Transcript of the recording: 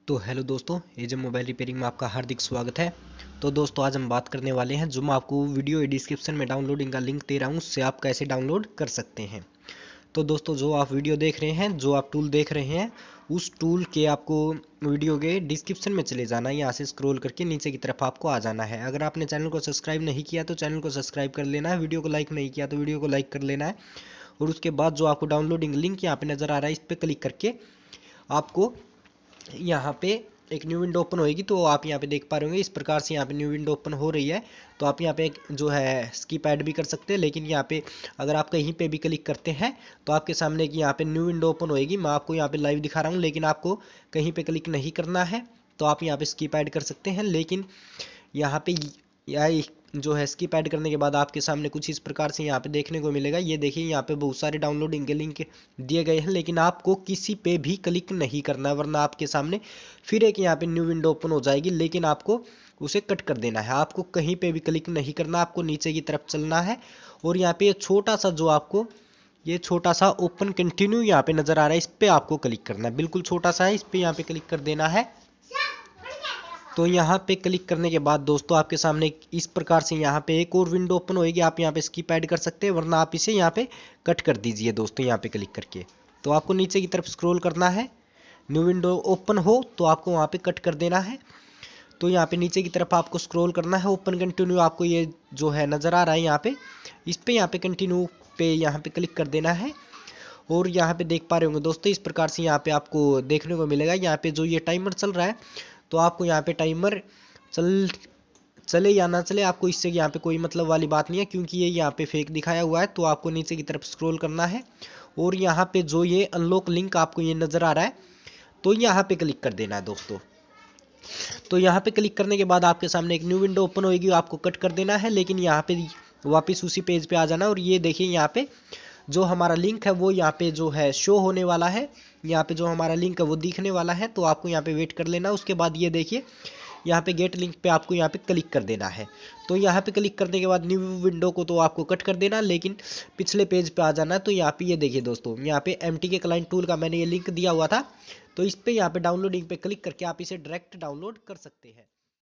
तो हेलो दोस्तों, एजे mobile repairing में आपका हार्दिक स्वागत है। तो दोस्तों आज हम बात करने वाले हैं, जो मैं आपको वीडियो डिस्क्रिप्शन में डाउनलोडिंग का लिंक दे रहा हूँ, उससे आप कैसे डाउनलोड कर सकते हैं। तो दोस्तों जो आप वीडियो देख रहे हैं, जो आप टूल देख रहे हैं, उस टूल के आपको वीडियो के डिस्क्रिप्शन में चले जाना है। यहाँ से स्क्रॉल करके नीचे की तरफ आपको आ जाना है। अगर आपने चैनल को सब्सक्राइब नहीं किया तो चैनल को सब्सक्राइब कर लेना है, वीडियो को लाइक नहीं किया तो वीडियो को लाइक कर लेना है। और उसके बाद जो आपको डाउनलोडिंग लिंक यहाँ पे नज़र आ रहा है, इस पर क्लिक करके आपको यहाँ पे एक न्यू विंडो ओपन होएगी। तो आप यहाँ पे देख पा रहे होंगे, इस प्रकार से यहाँ पे न्यू विंडो ओपन हो रही है। तो आप यहाँ पे एक जो है स्किप ऐड भी कर सकते हैं, लेकिन यहाँ पे अगर आप कहीं पे भी क्लिक करते हैं तो आपके सामने एक यहाँ पे न्यू विंडो ओपन होएगी। मैं आपको यहाँ पे लाइव दिखा रहा हूँ, लेकिन आपको कहीं पे क्लिक नहीं करना है। तो आप यहाँ पे स्किप ऐड कर सकते हैं, लेकिन यहाँ पे यह जो है स्किप ऐड करने के बाद आपके सामने कुछ इस प्रकार से यहाँ पे देखने को मिलेगा। ये देखिए, यहाँ पे बहुत सारे डाउनलोडिंग के लिंक दिए गए हैं, लेकिन आपको किसी पे भी क्लिक नहीं करना है, वरना आपके सामने फिर एक यहाँ पे न्यू विंडो ओपन हो जाएगी। लेकिन आपको उसे कट कर देना है, आपको कहीं पे भी क्लिक नहीं करना, आपको नीचे की तरफ चलना है। और यहाँ पे छोटा सा जो आपको ये छोटा सा ओपन कंटिन्यू यहाँ पे नजर आ रहा है, इस पे आपको क्लिक करना है। बिल्कुल छोटा सा है, इस पे यहाँ पे क्लिक कर देना है। तो यहाँ पे क्लिक करने के बाद दोस्तों आपके सामने इस प्रकार से यहाँ पे एक और विंडो ओपन होएगी। आप यहाँ पे स्किप ऐड कर सकते हैं, वरना आप इसे यहाँ पे कट कर दीजिए दोस्तों, यहाँ पे क्लिक करके। तो आपको नीचे की तरफ स्क्रॉल करना है, न्यू विंडो ओपन हो तो आपको वहाँ पे कट कर देना है। तो यहाँ पे नीचे की तरफ आपको स्क्रॉल करना है, ओपन कंटिन्यू आपको ये जो है नज़र आ रहा है यहाँ पे, इस पे यहाँ पे कंटिन्यू पे यहाँ पे क्लिक कर देना है। और यहाँ पे देख पा रहे होंगे दोस्तों, इस प्रकार से यहाँ पे आपको देखने को मिलेगा। यहाँ पे जो ये टाइमर चल रहा है, तो आपको यहाँ पे टाइमर चले या ना चले, आपको इससे यहाँ पे कोई मतलब वाली बात नहीं है, क्योंकि ये यहाँ पे फेक दिखाया हुआ है। तो आपको नीचे की तरफ स्क्रॉल करना है, और यहाँ पे जो ये अनलॉक लिंक आपको ये नज़र आ रहा है, तो यहाँ पे क्लिक कर देना है दोस्तों। तो यहाँ पे क्लिक करने के बाद आपके सामने एक न्यू विंडो ओपन होगी, आपको कट कर देना है, लेकिन यहाँ पे वापस उसी पेज पे आ जाना। और ये देखिए, यहाँ पे जो हमारा लिंक है वो यहाँ पे जो है शो होने वाला है, यहाँ पे जो हमारा लिंक है वो दिखने वाला है। तो आपको यहाँ पे वेट कर लेना। उसके बाद ये देखिए, यहाँ पे गेट लिंक पे आपको यहाँ पे क्लिक कर देना है। तो यहाँ पे क्लिक करने के बाद न्यू विंडो को तो आपको कट कर देना, लेकिन पिछले पेज पे आ जाना है। तो यहाँ पे ये देखिए दोस्तों, यहाँ पे MTK क्लाइंट टूल का मैंने ये लिंक दिया हुआ था, तो इस पे यहाँ पे डाउनलोडिंग पे क्लिक करके आप इसे डायरेक्ट डाउनलोड कर सकते हैं।